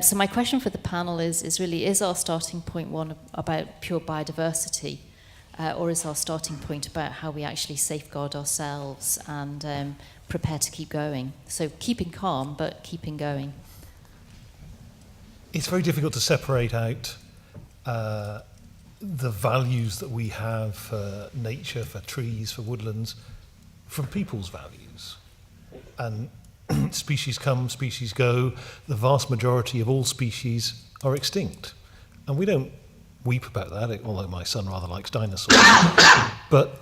So my question for the panel is really, is our starting point one about pure biodiversity, or is our starting point about how we actually safeguard ourselves and prepare to keep going? So keeping calm, but keeping going. It's very difficult to separate out the values that we have for nature, for trees, for woodlands, from people's values. And species come, species go. The vast majority of all species are extinct. And we don't weep about that, although my son rather likes dinosaurs. But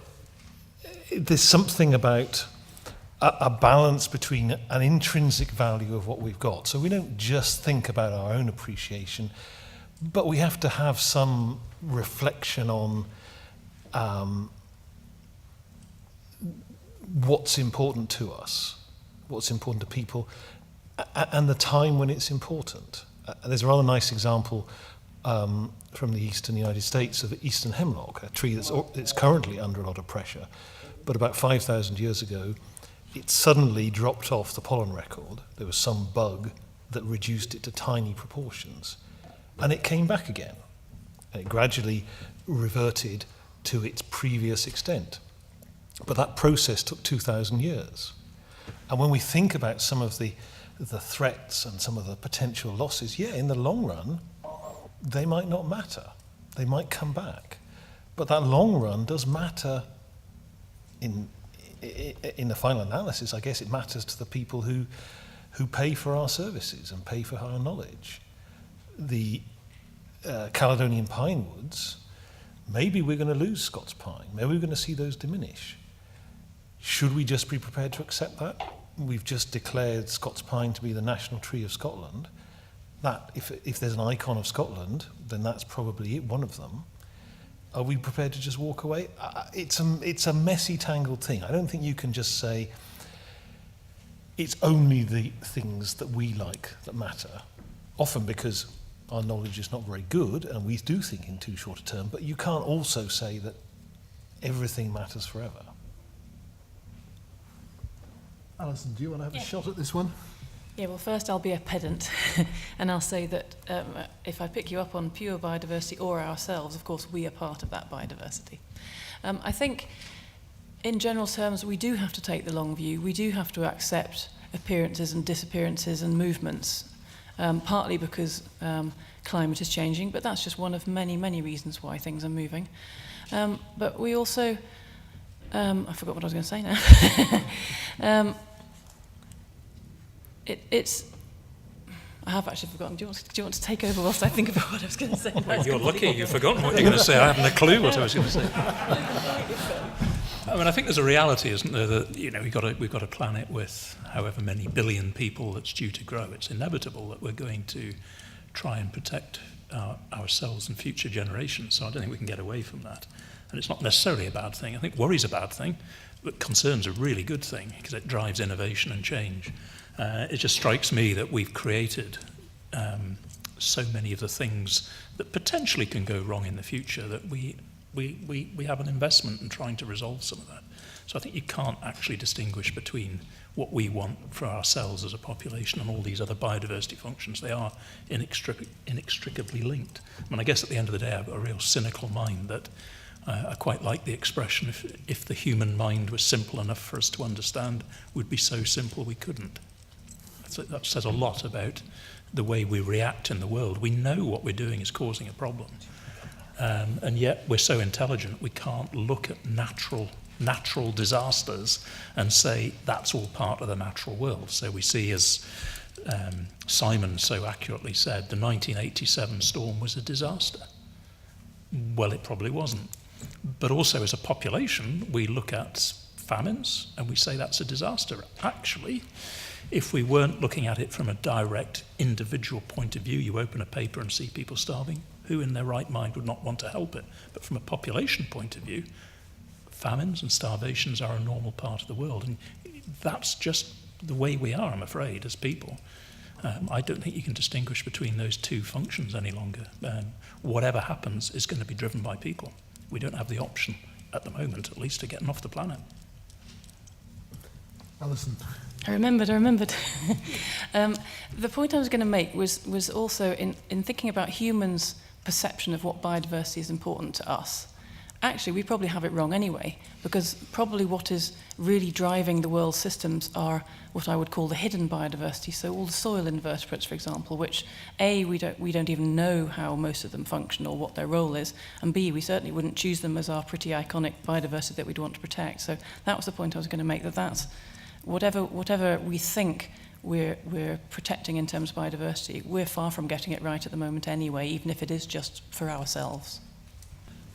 there's something about a balance between an intrinsic value of what we've got. So we don't just think about our own appreciation, but we have to have some reflection on what's important to us, what's important to people, and the time when it's important. There's a rather nice example from the eastern United States of eastern hemlock, a tree that's currently under a lot of pressure, but about 5,000 years ago, it suddenly dropped off the pollen record. There was some bug that reduced it to tiny proportions, and it came back again. And it gradually reverted to its previous extent. But that process took 2,000 years. And when we think about some of the threats and some of the potential losses, yeah, in the long run, they might not matter. They might come back. But that long run does matter in the final analysis. I guess it matters to the people who pay for our services and pay for our knowledge. The Caledonian pine woods, maybe we're going to lose Scots pine. Maybe we're going to see those diminish. Should we just be prepared to accept that? We've just declared Scots pine to be the national tree of Scotland. That, if there's an icon of Scotland, then that's probably it, one of them. Are we prepared to just walk away? It's a messy, tangled thing. I don't think you can just say it's only the things that we like that matter. Often because our knowledge is not very good and we do think in too short a term, but you can't also say that everything matters forever. Alison, do you want to have a shot at this one? Yeah, well, first I'll be a pedant and I'll say that if I pick you up on pure biodiversity or ourselves, of course, we are part of that biodiversity. I think, in general terms, we do have to take the long view. We do have to accept appearances and disappearances and movements, partly because climate is changing, but that's just one of many, many reasons why things are moving. But we also, I forgot what I was going to say now. I have actually forgotten. Do you want to take over whilst I think about what I was going to say? Well, you're lucky you've forgotten what you're going to say. I haven't a clue what I was going to say. I mean, I think there's a reality, isn't there, that we've got a planet with however many billion people that's due to grow. It's inevitable that we're going to try and protect ourselves and future generations. So I don't think we can get away from that. And it's not necessarily a bad thing. I think worry's a bad thing, but concern's a really good thing because it drives innovation and change. It just strikes me that we've created so many of the things that potentially can go wrong in the future that we have an investment in trying to resolve some of that. So I think you can't actually distinguish between what we want for ourselves as a population and all these other biodiversity functions. They are inextricably linked. I mean, I guess at the end of the day, I've got a real cynical mind that I quite like the expression, if the human mind was simple enough for us to understand, would be so simple we couldn't. So that says a lot about the way we react in the world. We know what we're doing is causing a problem. And yet we're so intelligent we can't look at natural disasters and say that's all part of the natural world. So we see, as Simon so accurately said, the 1987 storm was a disaster. Well, it probably wasn't. But also as a population, we look at famines and we say that's a disaster. Actually, if we weren't looking at it from a direct individual point of view, you open a paper and see people starving, who in their right mind would not want to help it? But from a population point of view, famines and starvations are a normal part of the world. And that's just the way we are, I'm afraid, as people. I don't think you can distinguish between those two functions any longer. Whatever happens is going to be driven by people. We don't have the option, at the moment at least, of getting off the planet. Alison. I remembered. The point I was going to make was also in thinking about humans' perception of what biodiversity is important to us. Actually, we probably have it wrong anyway, because probably what is really driving the world's systems are what I would call the hidden biodiversity. So all the soil invertebrates, for example, which A, we don't even know how most of them function or what their role is, and B, we certainly wouldn't choose them as our pretty iconic biodiversity that we'd want to protect. So that was the point I was going to make, that's whatever we think we're protecting in terms of biodiversity, we're far from getting it right at the moment anyway, even if it is just for ourselves.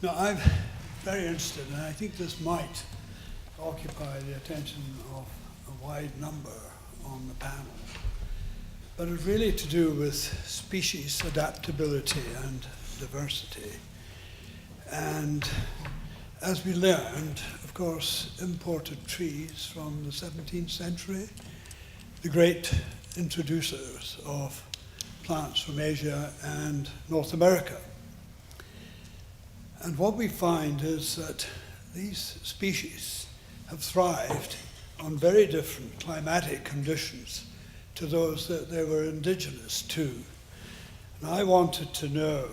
No, I'm very interested, and I think this might occupy the attention of a wide number on the panel. But it's really to do with species adaptability and diversity. And as we learned, of course, imported trees from the 17th century, the great introducers of plants from Asia and North America. And what we find is that these species have thrived on very different climatic conditions to those that they were indigenous to. And I wanted to know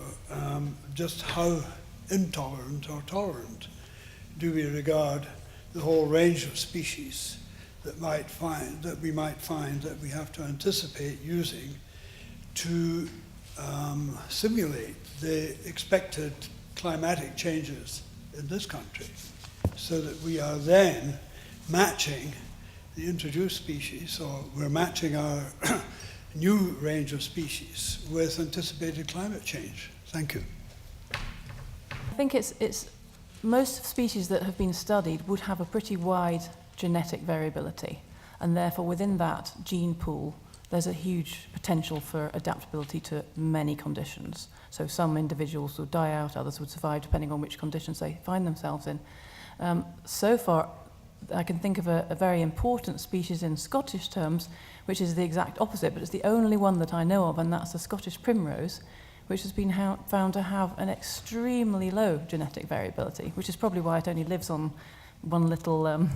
just how intolerant or tolerant do we regard the whole range of species that we might find that we have to anticipate using to simulate the expected climatic changes in this country, so that we are then matching the introduced species, or we're matching our new range of species with anticipated climate change. Thank you. I think it's most species that have been studied would have a pretty wide genetic variability, and therefore within that gene pool there's a huge potential for adaptability to many conditions. So some individuals would die out, others would survive depending on which conditions they find themselves in. So far, I can think of a very important species in Scottish terms, which is the exact opposite, but it's the only one that I know of, and that's the Scottish primrose, which has been found to have an extremely low genetic variability, which is probably why it only lives on one little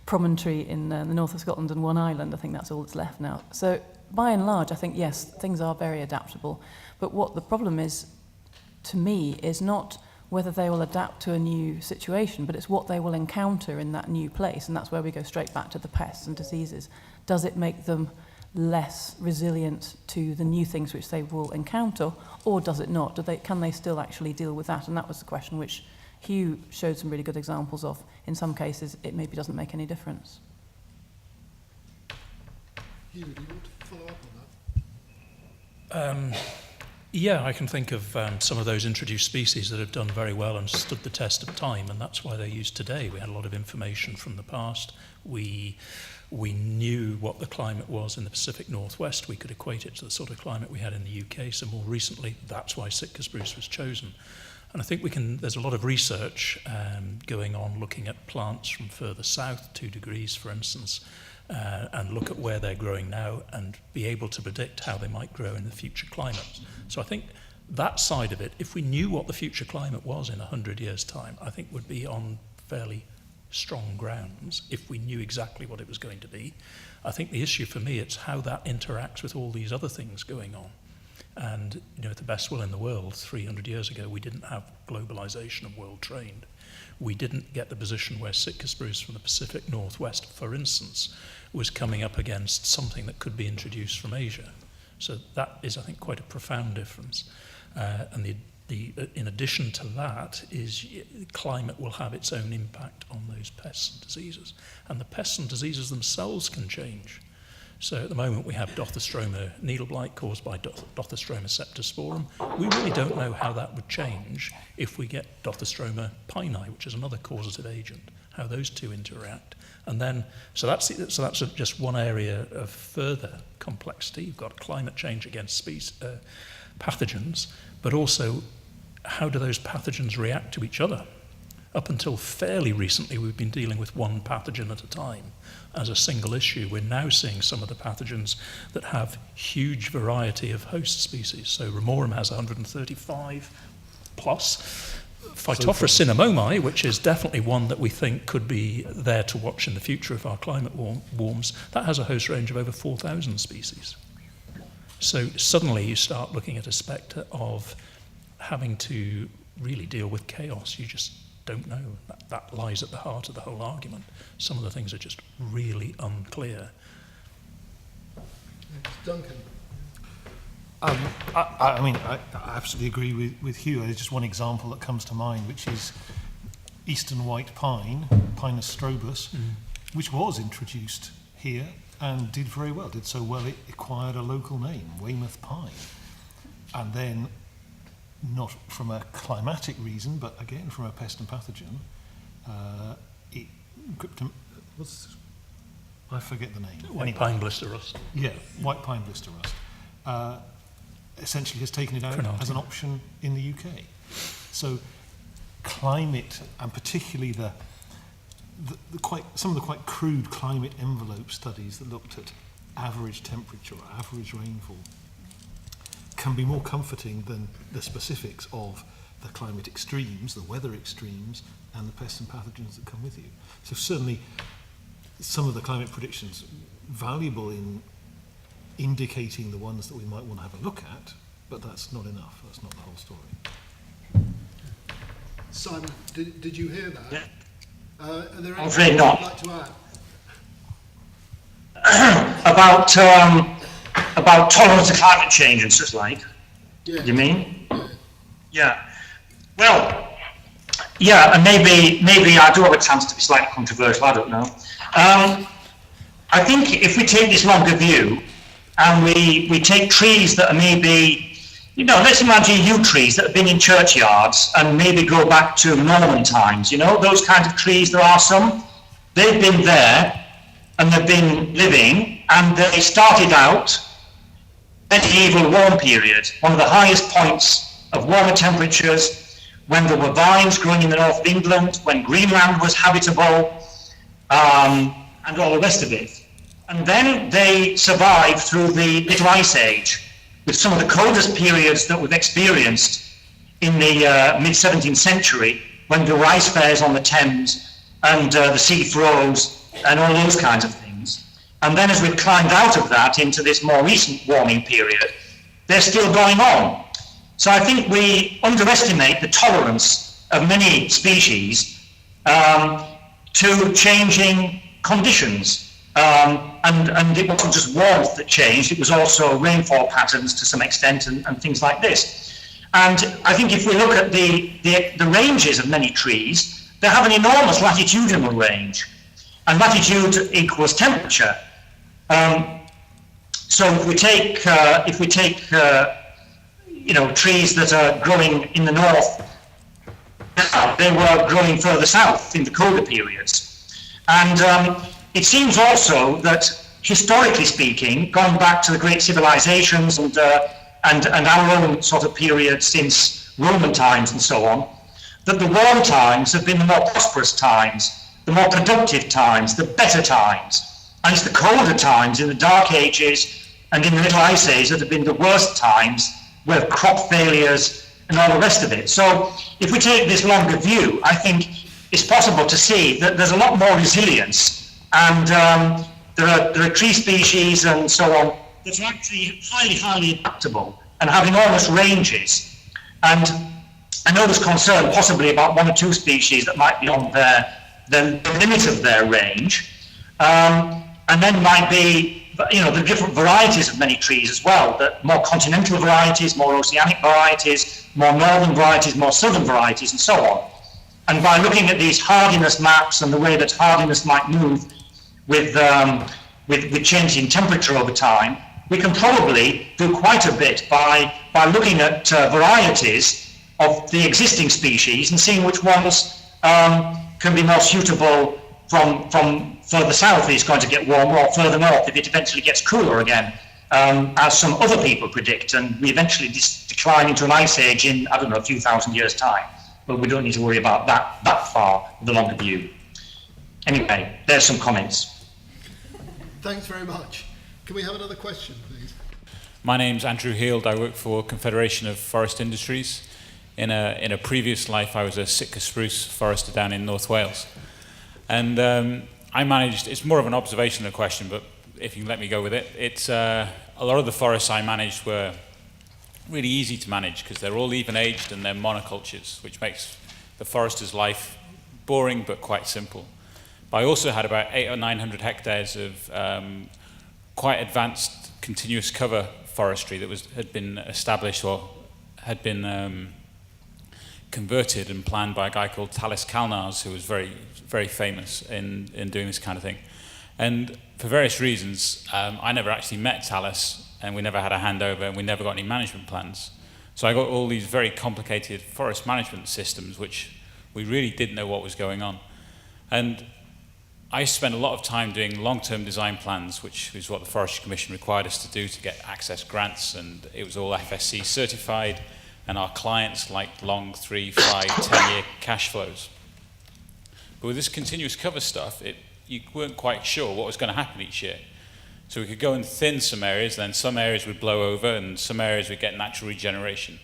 promontory in the north of Scotland and one island. I think that's all that's left now. So by and large, I think, yes, things are very adaptable. But what the problem is, to me, is not whether they will adapt to a new situation, but it's what they will encounter in that new place. And that's where we go straight back to the pests and diseases. Does it make them less resilient to the new things which they will encounter, or does it not? Can they still actually deal with that? And that was the question which Hugh showed some really good examples of. In some cases, it maybe doesn't make any difference. Hugh, do you want to follow up on that? Yeah, I can think of some of those introduced species that have done very well and stood the test of time, and that's why they're used today. We had a lot of information from the past. We knew what the climate was in the Pacific Northwest. We could equate it to the sort of climate we had in the UK. So more recently, that's why Sitka spruce was chosen. And I think there's a lot of research going on looking at plants from further south, 2 degrees, for instance, and look at where they're growing now and be able to predict how they might grow in the future climate. So I think that side of it, if we knew what the future climate was in 100 years' time, I think would be on fairly strong grounds if we knew exactly what it was going to be. I think the issue for me, it's how that interacts with all these other things going on. And, with the best will in the world, 300 years ago, we didn't have globalization of world trade. We didn't get the position where Sitka spruce from the Pacific Northwest, for instance, was coming up against something that could be introduced from Asia. So that is, I think, quite a profound difference. And in addition to that, is climate will have its own impact on those pests and diseases. And the pests and diseases themselves can change. So at the moment we have Dothostroma needle blight caused by Dothostroma septosporum. We really don't know how that would change if we get Dothostroma pini, which is another causative agent, how those two interact. And then, so that's just one area of further complexity. You've got climate change against pathogens, but also how do those pathogens react to each other? Up until fairly recently, we've been dealing with one pathogen at a time as a single issue. We're now seeing some of the pathogens that have huge variety of host species. So Remorum has 135 plus. Phytophthora cinnamomi, which is definitely one that we think could be there to watch in the future if our climate warms, that has a host range of over 4,000 species. So suddenly you start looking at a spectre of having to really deal with chaos. You just don't know. That lies at the heart of the whole argument. Some of the things are just really unclear. Duncan. I mean, I absolutely agree with Hugh. There's just one example that comes to mind, which is eastern white pine, Pinus strobus, which was introduced here and did very well, did so well it acquired a local name, Weymouth pine. And then, not from a climatic reason, but again from a pest and pathogen, I forget the name. White pine blister rust. Yeah, white pine blister rust. Essentially has taken it out as an option in the UK. So climate, and particularly some of the quite crude climate envelope studies that looked at average temperature or average rainfall, can be more comforting than the specifics of the climate extremes, the weather extremes, and the pests and pathogens that come with you. So certainly some of the climate predictions valuable in indicating the ones that we might want to have a look at, but that's not enough. That's not the whole story. Simon, did you hear that? Yeah. Are there I'm anything afraid you'd not. like to add? About tolerance to climate change and such like. Yeah. You mean? Yeah. Well, yeah, and maybe I do have a chance to be slightly controversial. I don't know. I think if we take this longer view and we take trees that are maybe, let's imagine yew trees that have been in churchyards and maybe go back to Norman times, those kinds of trees, there are some. They've been there and they've been living, and they started out medieval warm period, one of the highest points of warmer temperatures, when there were vines growing in the north of England, when Greenland was habitable, and all the rest of it. And then they survived through the Little Ice Age, with some of the coldest periods that we've experienced in the mid-17th century, when there were ice fairs on the Thames, and the sea froze, and all those kinds of things. And then as we've climbed out of that into this more recent warming period, they're still going on. So I think we underestimate the tolerance of many species to changing conditions. And it wasn't just warmth that changed, it was also rainfall patterns to some extent and things like this. And I think if we look at the ranges of many trees, they have an enormous latitudinal range. And latitude equals temperature. So if we take trees that are growing in the north, they were growing further south in the colder periods. And it seems also that, historically speaking, going back to the great civilizations and our own sort of period since Roman times and so on, that the warm times have been the more prosperous times, the more productive times, the better times. And it's the colder times in the Dark Ages and in the Little Ice Age that have been the worst times, with crop failures and all the rest of it. So if we take this longer view, I think it's possible to see that there's a lot more resilience, and there are tree species and so on that are actually highly adaptable and have enormous ranges. And I know there's concern possibly about one or two species that might be on the limit of their range, and then might be the different varieties of many trees as well, that more continental varieties, more oceanic varieties, more northern varieties, more southern varieties, and so on. And by looking at these hardiness maps and the way that hardiness might move with changing temperature over time, we can probably do quite a bit by looking at varieties of the existing species and seeing which ones can be more suitable from further south if it's going to get warmer, or further north if it eventually gets cooler again, as some other people predict, and we eventually decline into an ice age in, I don't know, a few thousand years' time. But we don't need to worry about that far, the longer view. Anyway, there's some comments. Thanks very much. Can we have another question, please? My name's Andrew Heald. I work for Confederation of Forest Industries. In a previous life, I was a Sitka spruce forester down in North Wales. And I managed, it's more of an observation than a question, but if you can let me go with it, it's a lot of the forests I managed were really easy to manage because they're all even-aged and they're monocultures, which makes the forester's life boring but quite simple. But I also had about 800 or 900 hectares of quite advanced continuous cover forestry that had been established or had been converted and planned by a guy called Talis Kalnars, who was very, very famous in doing this kind of thing. And for various reasons, I never actually met Talis, and we never had a handover, and we never got any management plans. So I got all these very complicated forest management systems, which we really didn't know what was going on. And I spent a lot of time doing long-term design plans, which is what the Forestry Commission required us to do to get access grants, and it was all FSC certified, and our clients liked long 3, 5, 10-year cash flows. But with this continuous cover stuff, you weren't quite sure what was going to happen each year. So we could go and thin some areas, then some areas would blow over, and some areas would get natural regeneration.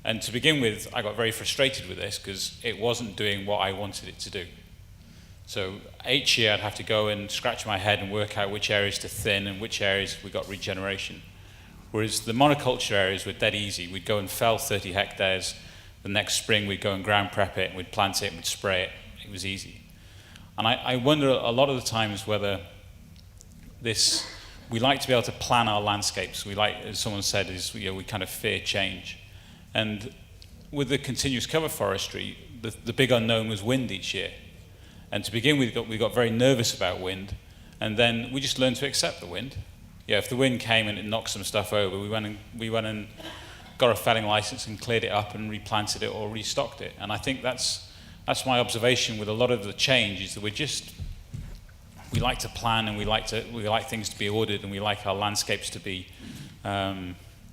And to begin with, I got very frustrated with this because it wasn't doing what I wanted it to do. So each year I'd have to go and scratch my head and work out which areas to thin and which areas we got regeneration. Whereas the monoculture areas were dead easy. We'd go and fell 30 hectares. The next spring we'd go and ground prep it, and we'd plant it, and we'd spray it. It was easy. And I wonder a lot of the times whether we like to be able to plan our landscapes. We like, as someone said, we kind of fear change. And with the continuous cover forestry, the big unknown was wind each year. And to begin with, we got very nervous about wind, and then we just learned to accept the wind. Yeah, if the wind came and it knocked some stuff over, we went and got a felling license and cleared it up and replanted it or restocked it. And I think that's my observation with a lot of the change, is that we like to plan, and we like things to be ordered, and we like our landscapes to be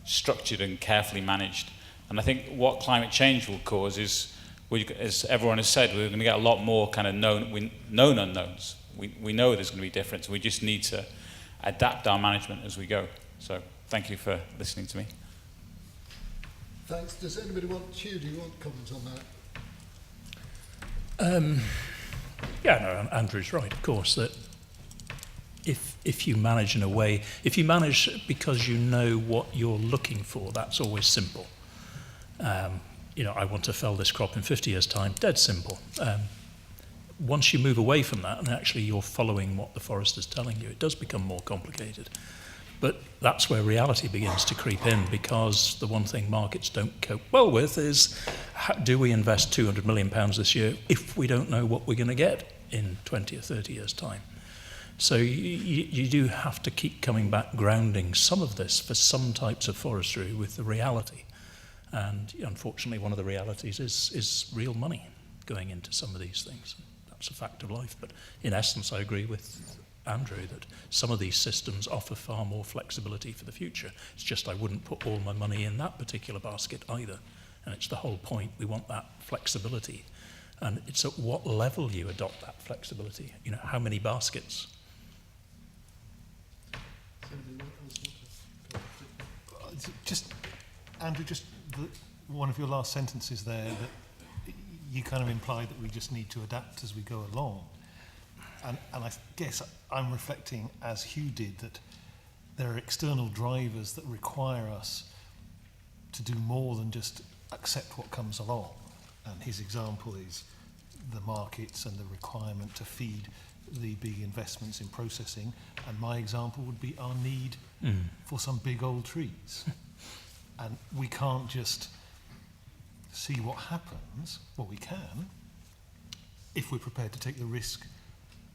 structured and carefully managed. And I think what climate change will cause is, as everyone has said, we're going to get a lot more kind of known unknowns. We know there's going to be difference. We just need to adapt our management as we go. So thank you for listening to me. Thanks. Does anybody want, Hugh, do you want comments on that? Yeah, no, Andrew's right, of course, that if you manage in a way, if you manage because you know what you're looking for, that's always simple. I want to fell this crop in 50 years' time, dead simple. Once you move away from that and actually you're following what the forest is telling you, it does become more complicated. But that's where reality begins to creep in, because the one thing markets don't cope well with is, do we invest £200 million this year if we don't know what we're going to get in 20 or 30 years' time? So you do have to keep coming back, grounding some of this for some types of forestry with the reality. And unfortunately, one of the realities is real money going into some of these things. That's a fact of life. But in essence, I agree with Andrew that some of these systems offer far more flexibility for the future. It's just I wouldn't put all my money in that particular basket either. And it's the whole point. We want that flexibility. And it's at what level you adopt that flexibility. How many baskets? Andrew, one of your last sentences there, that you kind of imply that we just need to adapt as we go along. And I guess I'm reflecting, as Hugh did, that there are external drivers that require us to do more than just accept what comes along. And his example is the markets and the requirement to feed the big investments in processing. And my example would be our need for some big old trees. And we can't just see what happens. Well, we can, if we're prepared to take the risk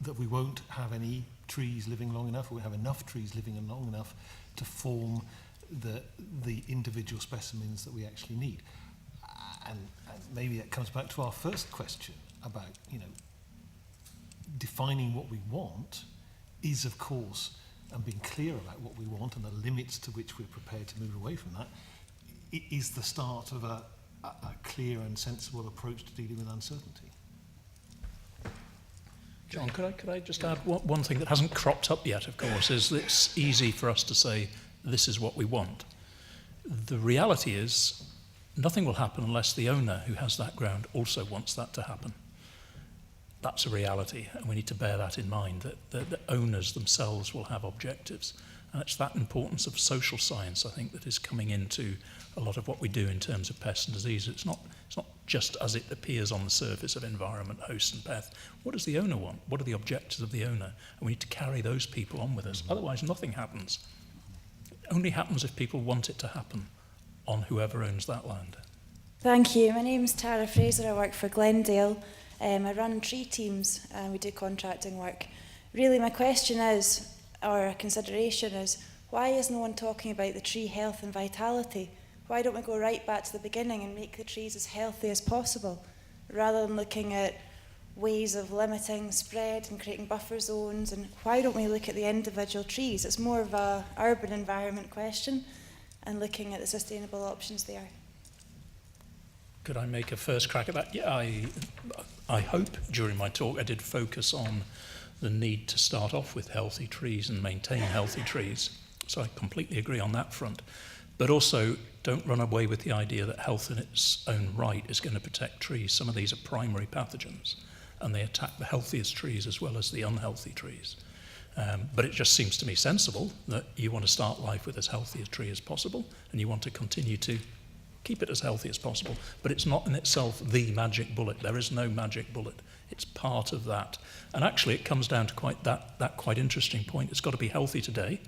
that we won't have any trees living long enough, or we have enough trees living long enough to form the individual specimens that we actually need. And maybe that comes back to our first question about, defining what we want is, of course, and being clear about what we want and the limits to which we're prepared to move away from that, it is the start of a clear and sensible approach to dealing with uncertainty. John, could I just add one thing that hasn't cropped up yet, of course, is that it's easy for us to say, this is what we want. The reality is, nothing will happen unless the owner who has that ground also wants that to happen. That's a reality, and we need to bear that in mind, that the owners themselves will have objectives. And it's that importance of social science, I think, that is coming into a lot of what we do in terms of pests and disease. It's not just as it appears on the surface of environment, host and pest. What does the owner want? What are the objectives of the owner? And we need to carry those people on with us. Otherwise, nothing happens. It only happens if people want it to happen on whoever owns that land. Thank you. My name's Tara Fraser. I work for Glendale. I run tree teams and we do contracting work. Really, my question is, or a consideration is, why is no one talking about the tree health and vitality? Why don't we go right back to the beginning and make the trees as healthy as possible, rather than looking at ways of limiting spread and creating buffer zones? And why don't we look at the individual trees? It's more of a urban environment question, and looking at the sustainable options there. Could I make a first crack at that? Yeah, I hope during my talk I did focus on the need to start off with healthy trees and maintain healthy trees. So I completely agree on that front. But also, don't run away with the idea that health in its own right is going to protect trees. Some of these are primary pathogens, and they attack the healthiest trees as well as the unhealthy trees. But it just seems to me sensible that you want to start life with as healthy a tree as possible, and you want to continue to keep it as healthy as possible. But it's not in itself the magic bullet. There is no magic bullet. It's part of that. And actually, it comes down to that quite interesting point. It's got to be healthy today,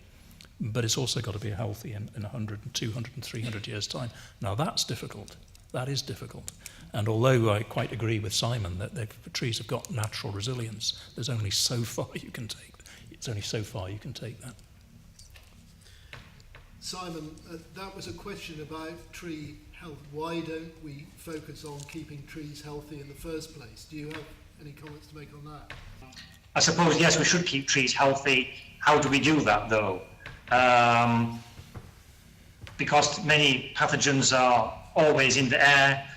but it's also got to be healthy in 100 and 200 and 300 years' time. Now, that's difficult. That is difficult. And although I quite agree with Simon that the trees have got natural resilience, there's only so far you can take. It's only so far you can take that. Simon, that was a question about tree health. Why don't we focus on keeping trees healthy in the first place? Do you have any comments to make on that? I suppose, yes, we should keep trees healthy. How do we do that, though? Because many pathogens are always in the air.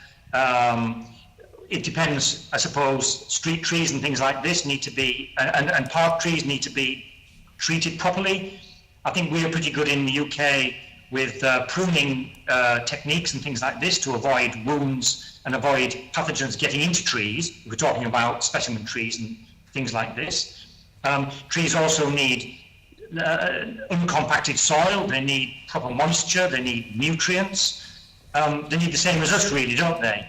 It depends, I suppose. Street trees and things like this need to be, and park trees need to be treated properly. I think we are pretty good in the UK with pruning techniques and things like this to avoid wounds and avoid pathogens getting into trees. We're talking about specimen trees and things like this. Trees also need uncompacted soil, they need proper moisture, they need nutrients. They need the same as us, really, don't they?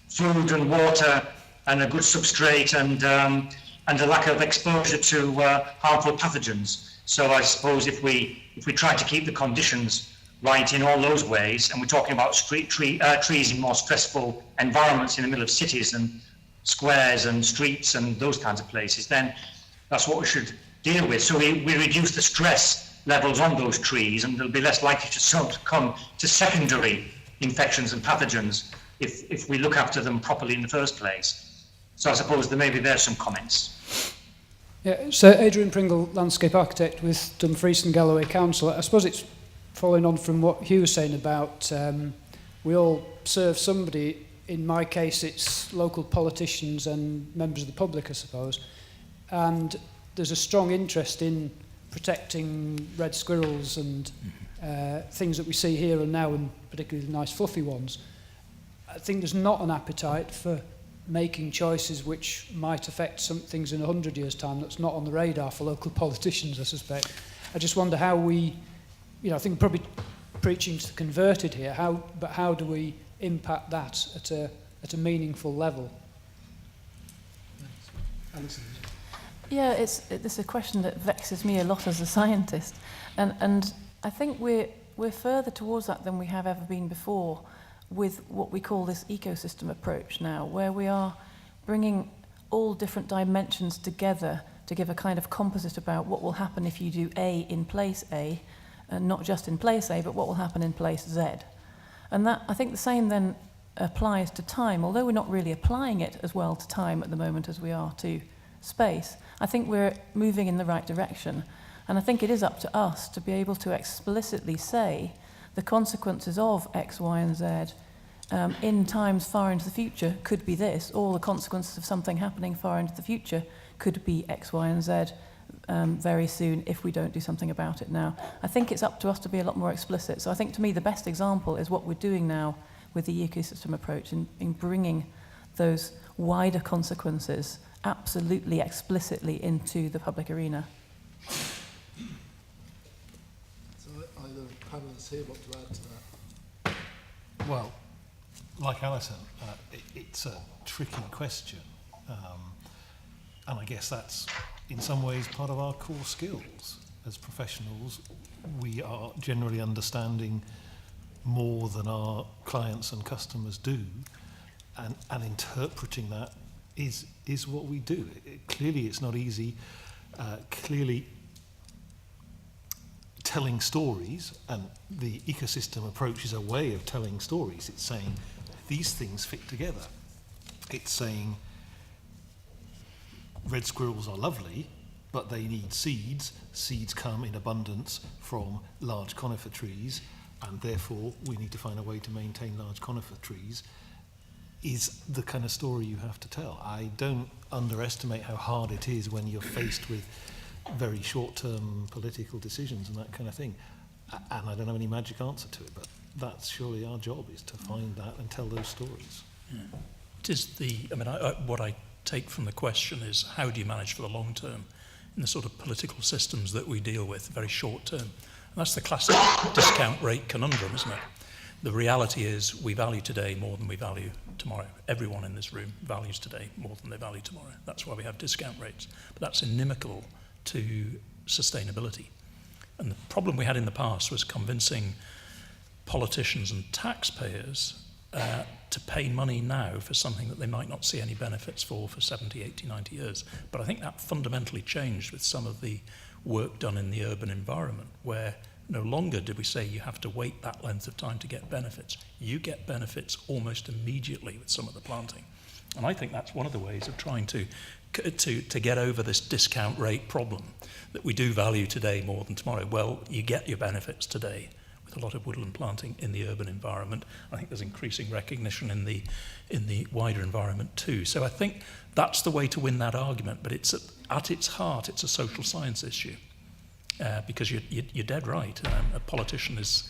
Food and water and a good substrate and a lack of exposure to harmful pathogens. So I suppose if we try to keep the conditions right in all those ways, and we're talking about trees in more stressful environments in the middle of cities and squares and streets and those kinds of places, then that's what we should deal with. So we reduce the stress levels on those trees, and they'll be less likely to succumb to secondary infections and pathogens if we look after them properly in the first place. So I suppose there's some comments. Yeah, so Adrian Pringle, landscape architect with Dumfries and Galloway Council. I suppose it's following on from what Hugh was saying about we all serve somebody. In my case, it's local politicians and members of the public, I suppose. And there's a strong interest in protecting red squirrels and things that we see here and now, and particularly the nice fluffy ones. I think there's not an appetite for making choices which might affect some things in 100 years' time that's not on the radar for local politicians, I suspect. I just wonder how we, I think we're probably preaching to the converted here, but how do we impact that at a meaningful level? Alison. Yeah, it's a question that vexes me a lot as a scientist, and I think we're further towards that than we have ever been before, with what we call this ecosystem approach now, where we are bringing all different dimensions together to give a kind of composite about what will happen if you do A in place A, and not just in place A, but what will happen in place Z. And that, I think the same then applies to time, although we're not really applying it as well to time at the moment as we are to space. I think we're moving in the right direction. And I think it is up to us to be able to explicitly say the consequences of X, Y, and Z in times far into the future could be this, or the consequences of something happening far into the future could be X, Y, and Z very soon if we don't do something about it now. I think it's up to us to be a lot more explicit. So I think to me the best example is what we're doing now with the ecosystem approach in bringing those wider consequences absolutely explicitly into the public arena. So either panelists here want to add to that? Well, like Alison, it's a tricky question. And I guess that's in some ways part of our core skills. As professionals, we are generally understanding more than our clients and customers do, and interpreting that is what we do. Clearly it's not easy. Clearly telling stories, and the ecosystem approach is a way of telling stories. It's saying these things fit together. It's saying red squirrels are lovely, but they need seeds. Seeds come in abundance from large conifer trees, and therefore we need to find a way to maintain large conifer trees, is the kind of story you have to tell. I don't underestimate how hard it is when you're faced with very short-term political decisions and that kind of thing. And I don't have any magic answer to it, but that's surely our job, is to find that and tell those stories. Yeah. It is what I take from the question is, how do you manage for the long term in the sort of political systems that we deal with, very short term? And that's the classic discount rate conundrum, isn't it? The reality is we value today more than we value tomorrow. Everyone in this room values today more than they value tomorrow. That's why we have discount rates. But that's inimical to sustainability. And the problem we had in the past was convincing politicians and taxpayers to pay money now for something that they might not see any benefits for 70, 80, 90 years. But I think that fundamentally changed with some of the work done in the urban environment, where no longer did we say you have to wait that length of time to get benefits. You get benefits almost immediately with some of the planting. And I think that's one of the ways of trying to get over this discount rate problem, that we do value today more than tomorrow. Well, you get your benefits today with a lot of woodland planting in the urban environment. I think there's increasing recognition in the wider environment too. So I think that's the way to win that argument, but it's at its heart, it's a social science issue. Because you're dead right. A politician is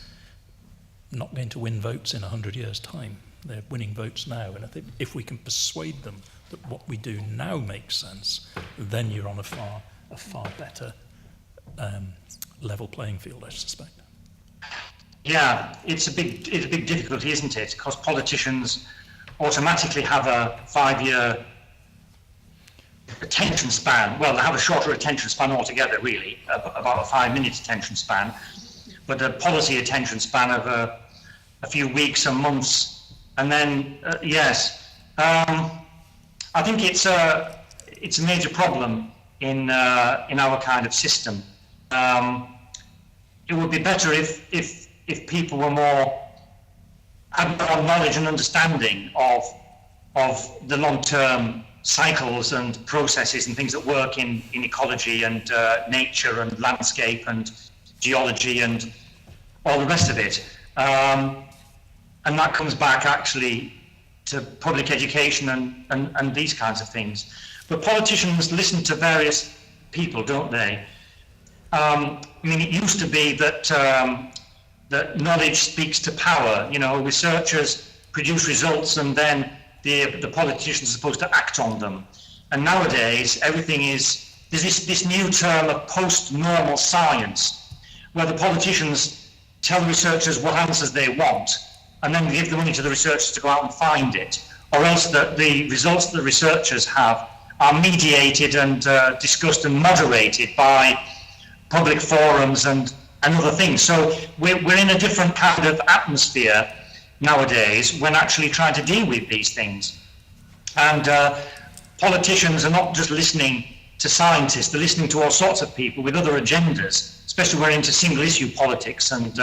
not going to win votes in 100 years' time. They're winning votes now, and I think if we can persuade them that what we do now makes sense, then you're on a far better level playing field, I suspect. Yeah, it's a big difficulty, isn't it? Because politicians automatically have a 5-year attention span. Well, they have a shorter attention span altogether, really, about a 5-minute attention span, but a policy attention span of a few weeks and months. And then, yes, I think it's a major problem in our kind of system. It would be better if people were had more knowledge and understanding of the long-term cycles and processes and things that work in ecology and nature and landscape and geology and all the rest of it. And that comes back actually to public education and these kinds of things. But politicians listen to various people, don't they? I mean, it used to be that knowledge speaks to power. You know, researchers produce results and then the politicians are supposed to act on them. And nowadays, everything is, there's this new term of post-normal science, where the politicians tell the researchers what answers they want, and then give the money to the researchers to go out and find it, or else the results that the researchers have are mediated and discussed and moderated by public forums and other things. So we're in a different kind of atmosphere nowadays when actually trying to deal with these things. And politicians are not just listening to scientists, they're listening to all sorts of people with other agendas, especially we're into single issue politics and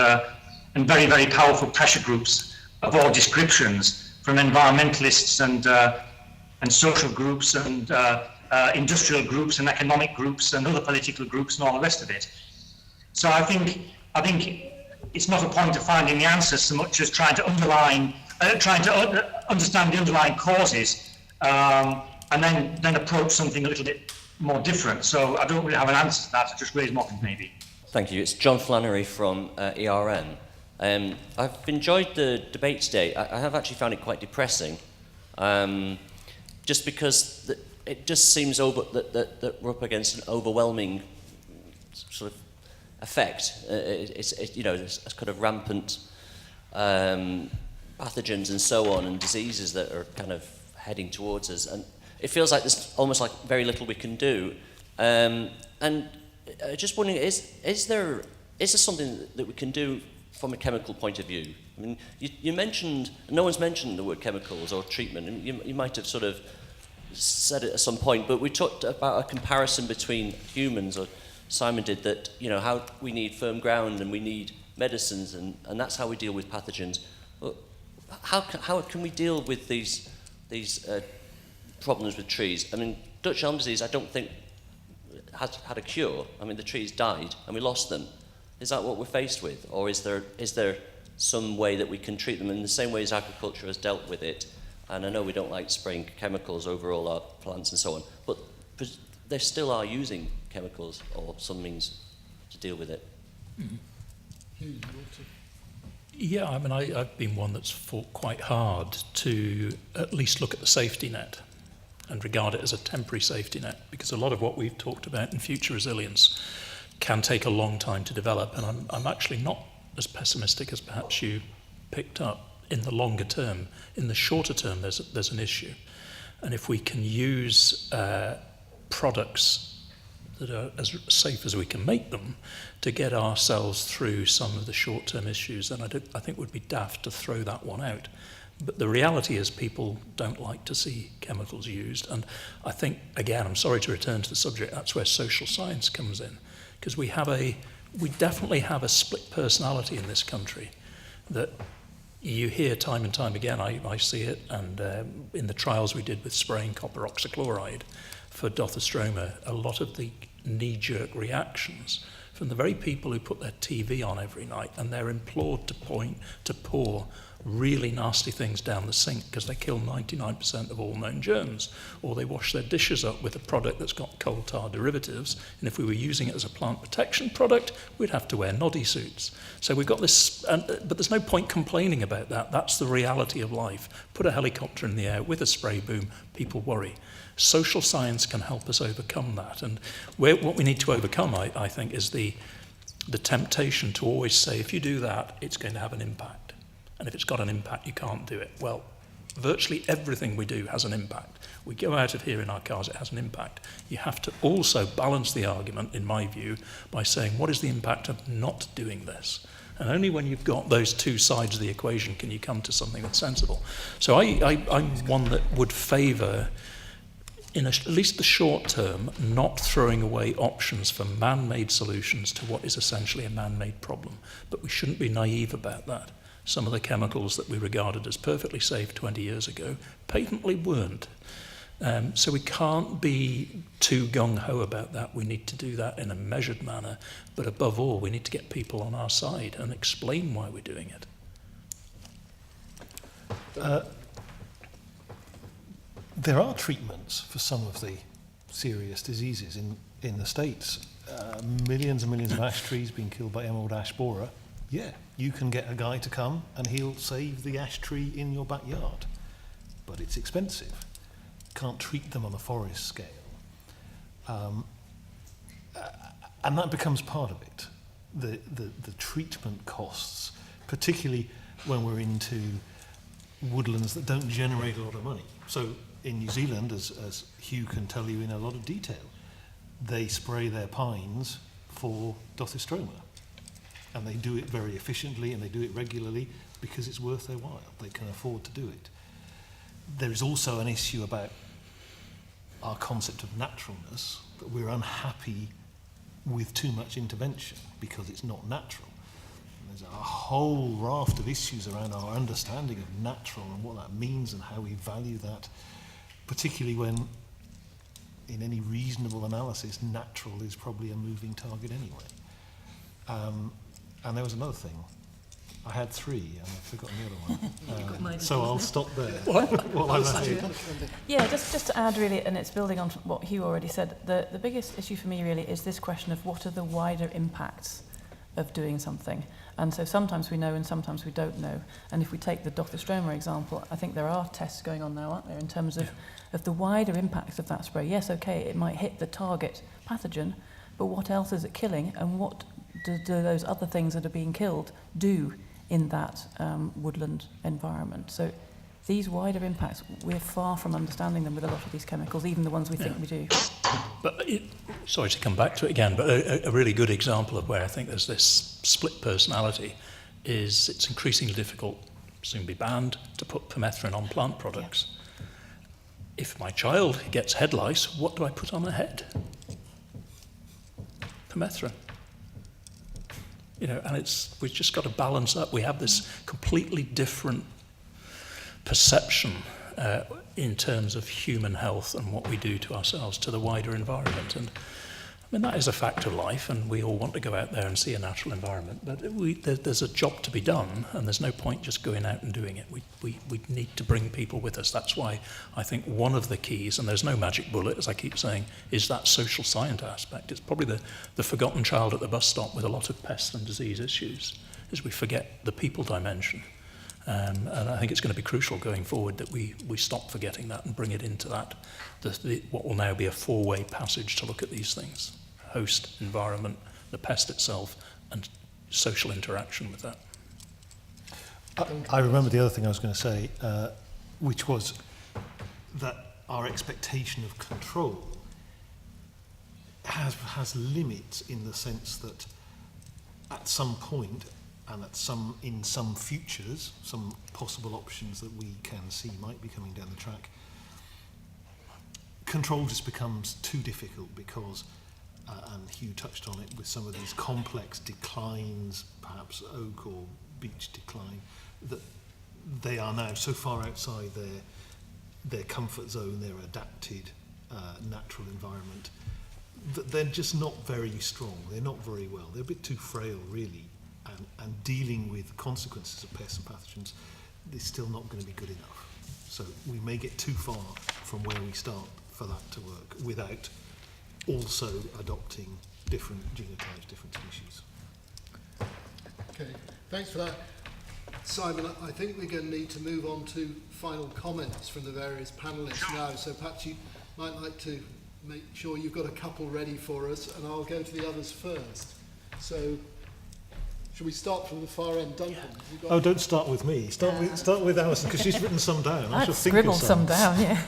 very, very powerful pressure groups of all descriptions, from environmentalists and social groups and industrial groups and economic groups and other political groups and all the rest of it. So I think it's not a point of finding the answers so much as trying to understand the underlying causes and then approach something a little bit more different. So I don't really have an answer to that. I just raise mocking maybe. Thank you. It's John Flannery from ERN. I've enjoyed the debate today. I have actually found it quite depressing, just because it just seems that we're up against an overwhelming sort of effect. It's kind of rampant pathogens and so on, and diseases that are kind of heading towards us, and it feels like there's almost like very little we can do. And just wondering, is there something that we can do from a chemical point of view? I mean, you mentioned, no one's mentioned the word chemicals or treatment, and you might have sort of said it at some point, but we talked about a comparison between humans, or Simon did, that, how we need firm ground and we need medicines, and that's how we deal with pathogens. Well, how can we deal with these problems with trees? I mean, Dutch elm disease, I don't think has had a cure. I mean, the trees died and we lost them. Is that what we're faced with? Or is there some way that we can treat them in the same way as agriculture has dealt with it? And I know we don't like spraying chemicals over all our plants and so on, but they still are using chemicals or some means to deal with it. Mm-hmm. Yeah, I mean, I've been one that's fought quite hard to at least look at the safety net and regard it as a temporary safety net, because a lot of what we've talked about in future resilience can take a long time to develop, and I'm actually not as pessimistic as perhaps you picked up. In the longer term, in the shorter term, there's an issue, and if we can use products that are as safe as we can make them to get ourselves through some of the short-term issues, then I think it would be daft to throw that one out. But the reality is people don't like to see chemicals used, and I think, again, I'm sorry to return to the subject, that's where social science comes in, because we definitely have a split personality in this country that you hear time and time again. I see it, and in the trials we did with spraying copper oxychloride for Dothostroma, a lot of the knee-jerk reactions from the very people who put their TV on every night and they're implored to pour really nasty things down the sink because they kill 99% of all known germs, or they wash their dishes up with a product that's got coal tar derivatives, and if we were using it as a plant protection product, we'd have to wear noddy suits. So we've got this, but there's no point complaining about that. That's the reality of life. Put a helicopter in the air with a spray boom, people worry. Social science can help us overcome that, and what we need to overcome, I think, is the temptation to always say, if you do that, it's going to have an impact. And if it's got an impact, you can't do it. Well, virtually everything we do has an impact. We go out of here in our cars, it has an impact. You have to also balance the argument, in my view, by saying, what is the impact of not doing this? And only when you've got those two sides of the equation can you come to something that's sensible. So I'm one that would favour, in at least the short term, not throwing away options for man-made solutions to what is essentially a man-made problem. But we shouldn't be naive about that. Some of the chemicals that we regarded as perfectly safe 20 years ago patently weren't. So we can't be too gung-ho about that. We need to do that in a measured manner. But above all, we need to get people on our side and explain why we're doing it. There are treatments for some of the serious diseases in the States. Millions and millions of ash trees being killed by emerald ash borer. Yeah, you can get a guy to come and he'll save the ash tree in your backyard. But it's expensive. Can't treat them on a forest scale. And that becomes part of it. The treatment costs, particularly when we're into woodlands that don't generate a lot of money. So in New Zealand, as Hugh can tell you in a lot of detail, they spray their pines for Dothostroma. And they do it very efficiently and they do it regularly because it's worth their while. They can afford to do it. There is also an issue about our concept of naturalness, that we're unhappy with too much intervention because it's not natural. And there's a whole raft of issues around our understanding of natural and what that means and how we value that, particularly when, in any reasonable analysis, natural is probably a moving target anyway. And there was another thing. I had three, and I've forgotten the other one. So I'll stop there. Yeah, just to add really, and it's building on what Hugh already said, the biggest issue for me really is this question of what are the wider impacts of doing something. And so sometimes we know and sometimes we don't know. And if we take the Dothystroma example, I think there are tests going on now, aren't there, in terms of the wider impacts of that spray. Yes, okay, it might hit the target pathogen, but what else is it killing, and what do those other things that are being killed do in that woodland environment? So these wider impacts, we're far from understanding them with a lot of these chemicals, even the ones we think we do. But sorry to come back to it again, but a really good example of where I think there's this split personality is it's increasingly difficult, soon be banned, to put permethrin on plant products. Yeah. If my child gets head lice, what do I put on their head? Permethrin. You know, and we've just got to balance up. We have this completely different perception in terms of human health and what we do to ourselves, to the wider environment. And I mean, that is a fact of life, and we all want to go out there and see a natural environment, but there's a job to be done, and there's no point just going out and doing it. We need to bring people with us. That's why I think one of the keys, and there's no magic bullet, as I keep saying, is that social science aspect. It's probably the forgotten child at the bus stop with a lot of pest and disease issues, is we forget the people dimension. And I think it's going to be crucial going forward that we stop forgetting that and bring it into that, what will now be a four-way passage to look at these things: host, environment, the pest itself, and social interaction with that. I remember the other thing I was going to say, which was that our expectation of control has limits, in the sense that at some point, and in some futures, some possible options that we can see might be coming down the track, control just becomes too difficult because, and Hugh touched on it, with some of these complex declines, perhaps oak or beech decline, that they are now so far outside their comfort zone, their adapted natural environment, that they're just not very strong. They're not very well. They're a bit too frail, really. And dealing with consequences of pests and pathogens is still not going to be good enough. So we may get too far from where we start for that to work without also adopting different genotypes, different species. Okay, thanks for that. Simon, I think we're going to need to move on to final comments from the various panellists now, so perhaps you might like to make sure you've got a couple ready for us, and I'll go to the others first. So, should we start from the far end, Duncan? Oh, don't start with me. Start with Alison, because she's written some down. I've scribbled some down, yeah.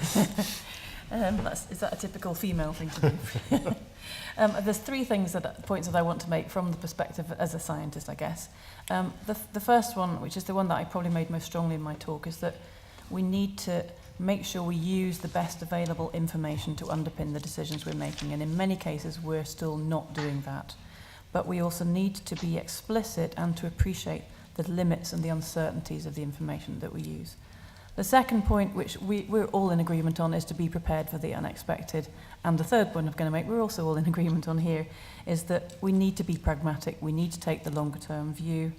Is that a typical female thing to do? There's three points that I want to make from the perspective as a scientist, I guess. The first one, which is the one that I probably made most strongly in my talk, is that we need to make sure we use the best available information to underpin the decisions we're making. And in many cases, we're still not doing that. But we also need to be explicit and to appreciate the limits and the uncertainties of the information that we use. The second point, which we're all in agreement on, is to be prepared for the unexpected. And the third point I'm going to make, we're also all in agreement on here, is that we need to be pragmatic. We need to take the longer term view.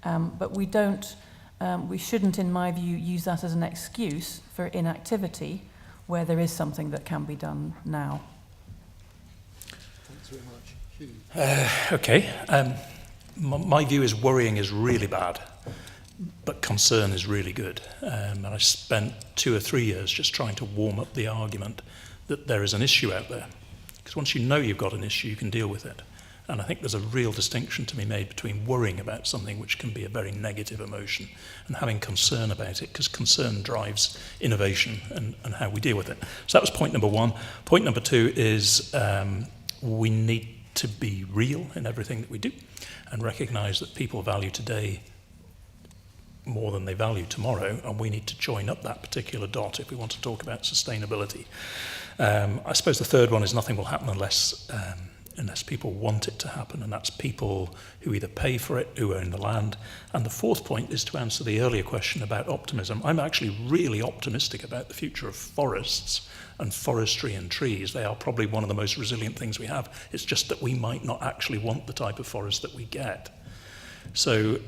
But we shouldn't, in my view, use that as an excuse for inactivity where there is something that can be done now. Thanks very much. Okay. My view is worrying is really bad, but concern is really good. And I spent 2 or 3 years just trying to warm up the argument that there is an issue out there. Because once you know you've got an issue, you can deal with it. And I think there's a real distinction to be made between worrying about something, which can be a very negative emotion, and having concern about it, because concern drives innovation and how we deal with it. So that was point number one. Point number two is we need to be real in everything that we do and recognise that people value today more than they value tomorrow, and we need to join up that particular dot if we want to talk about sustainability. I suppose the third one is nothing will happen unless people want it to happen, and that's people who either pay for it, who own the land. And the fourth point is to answer the earlier question about optimism. I'm actually really optimistic about the future of forests and forestry and trees. They are probably one of the most resilient things we have. It's just that we might not actually want the type of forest that we get. So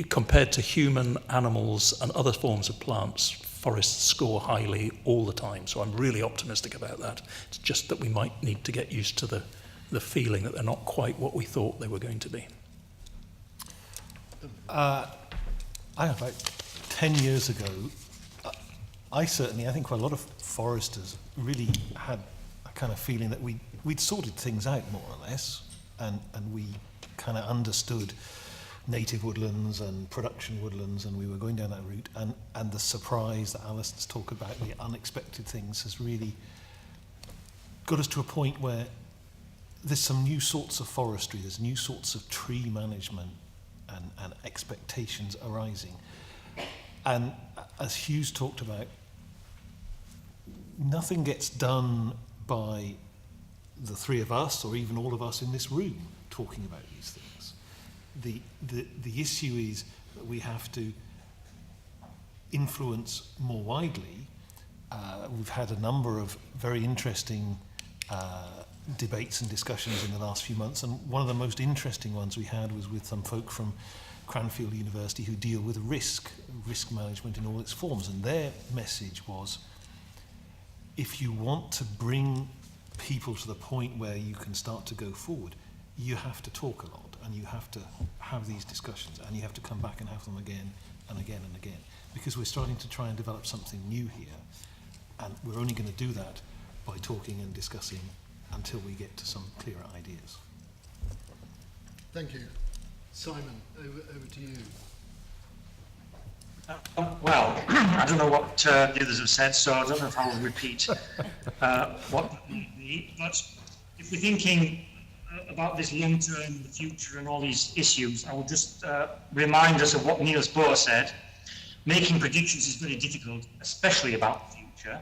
compared to human, animals and other forms of plants, forests score highly all the time. So I'm really optimistic about that. It's just that we might need to get used to the feeling that they're not quite what we thought they were going to be. I don't know, about 10 years ago, I think quite a lot of foresters really had a kind of feeling that we'd sorted things out more or less, and we kind of understood native woodlands and production woodlands, and we were going down that route, and the surprise that Alison's talked about, the unexpected things, has really got us to a point where there's some new sorts of forestry, there's new sorts of tree management and expectations arising. And as Hugh's talked about, nothing gets done by the three of us or even all of us in this room talking about these things. The issue is that we have to influence more widely. We've had a number of very interesting debates and discussions in the last few months, and one of the most interesting ones we had was with some folk from Cranfield University who deal with risk management in all its forms, and their message was, if you want to bring people to the point where you can start to go forward, you have to talk a lot, and you have to have these discussions, and you have to come back and have them again and again and again, because we're starting to try and develop something new here, and we're only going to do that by talking and discussing until we get to some clearer ideas. Thank you. Simon, over to you. Well, I don't know what the others have said, so I don't know if I will repeat what that might be. But if we're thinking about this long term, the future, and all these issues, I will just remind us of what Niels Bohr said. Making predictions is very difficult, especially about the future,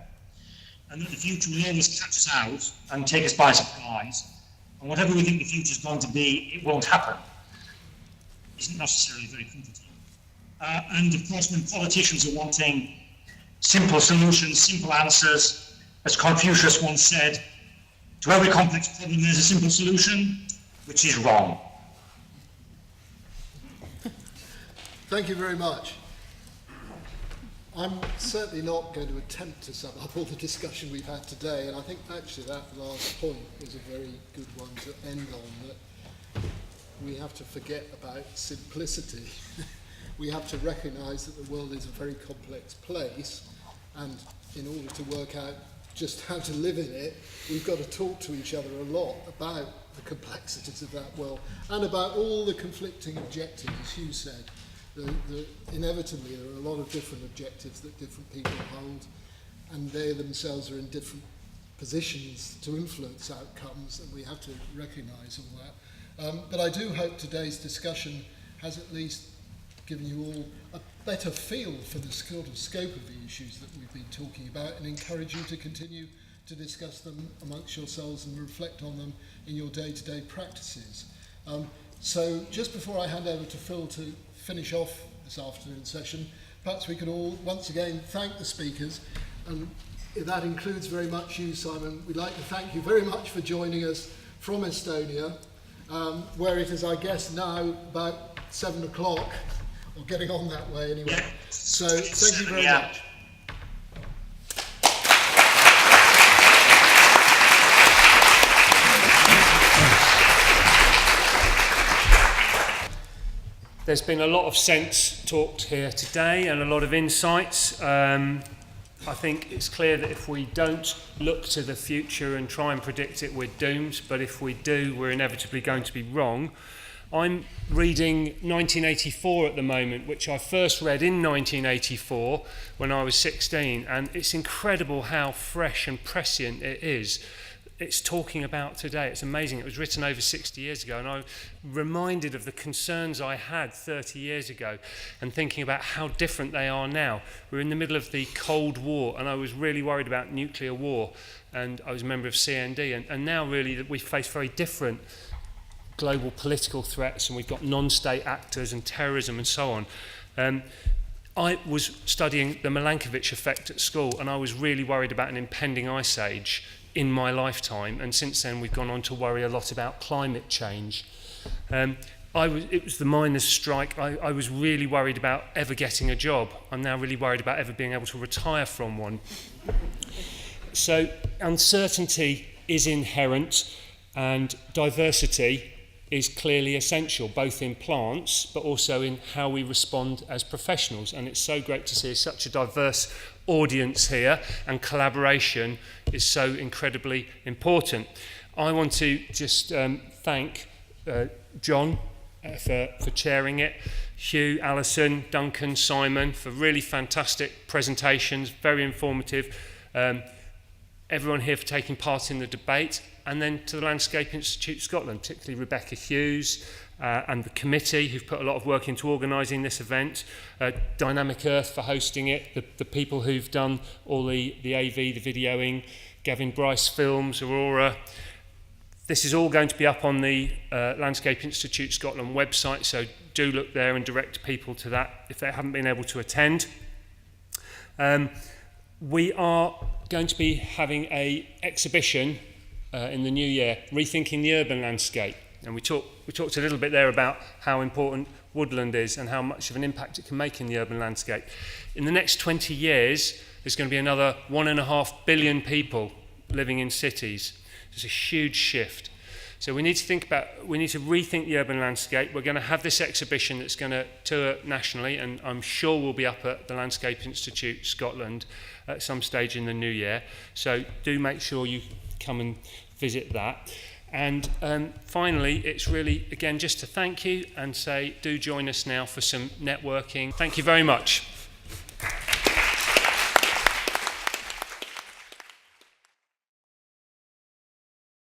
and that the future will always catch us out and take us by surprise. And whatever we think the future is going to be, it won't happen. Isn't necessarily very comforting. And of course, when politicians are wanting simple solutions, simple answers, as Confucius once said, to every complex problem there's a simple solution, which is wrong. Thank you very much. I'm certainly not going to attempt to sum up all the discussion we've had today, and I think actually that last point is a very good one to end on, that we have to forget about simplicity. We have to recognise that the world is a very complex place, and in order to work out just how to live in it, we've got to talk to each other a lot about the complexities of that world and about all the conflicting objectives, as Hugh said. Inevitably, there are a lot of different objectives that different people hold, and they themselves are in different positions to influence outcomes, and we have to recognise all that. But I do hope today's discussion has at least given you all a better feel for the sort of scope of the issues that we've been talking about, and encourage you to continue to discuss them amongst yourselves and reflect on them in your day-to-day practices. So just before I hand over to Phil to finish off this afternoon session, perhaps we could all once again thank the speakers, and that includes very much you, Simon. We'd like to thank you very much for joining us from Estonia, where it is, I guess, now about 7 o'clock, or getting on that way anyway. Yeah. So thank you very much. There's been a lot of sense talked here today and a lot of insights. I think it's clear that if we don't look to the future and try and predict it, we're doomed. But if we do, we're inevitably going to be wrong. I'm reading 1984 at the moment, which I first read in 1984 when I was 16, and it's incredible how fresh and prescient it is. It's talking about today. It's amazing. It was written over 60 years ago, and I'm reminded of the concerns I had 30 years ago and thinking about how different they are now. We're in the middle of the Cold War, and I was really worried about nuclear war, and I was a member of CND, and now really that we face very different global political threats, and we've got non-state actors and terrorism and so on. I was studying the Milankovitch effect at school, and I was really worried about an impending ice age in my lifetime, and since then we've gone on to worry a lot about climate change. It was the miners' strike. I was really worried about ever getting a job. I'm now really worried about ever being able to retire from one. So uncertainty is inherent, and diversity is clearly essential, both in plants but also in how we respond as professionals. And it's so great to see such a diverse audience here, and collaboration is so incredibly important. I want to just thank John for chairing it, Hugh, Alison, Duncan, Simon, for really fantastic presentations, very informative. Everyone here for taking part in the debate, and then to the Landscape Institute Scotland, particularly Rebecca Hughes and the committee who've put a lot of work into organising this event, Dynamic Earth for hosting it, the people who've done all the AV, the videoing, Gavin Bryce Films, Aurora. This is all going to be up on the Landscape Institute Scotland website, so do look there and direct people to that if they haven't been able to attend. We are going to be having an exhibition in the new year, Rethinking the Urban Landscape. And we talked a little bit there about how important woodland is and how much of an impact it can make in the urban landscape. In the next 20 years, there's going to be another 1.5 billion people living in cities. It's a huge shift. So we need to rethink the urban landscape. We're going to have this exhibition that's going to tour nationally, and I'm sure we'll be up at the Landscape Institute Scotland at some stage in the new year. So do make sure you come and visit that. And finally, it's really, again, just to thank you and say, do join us now for some networking. Thank you very much.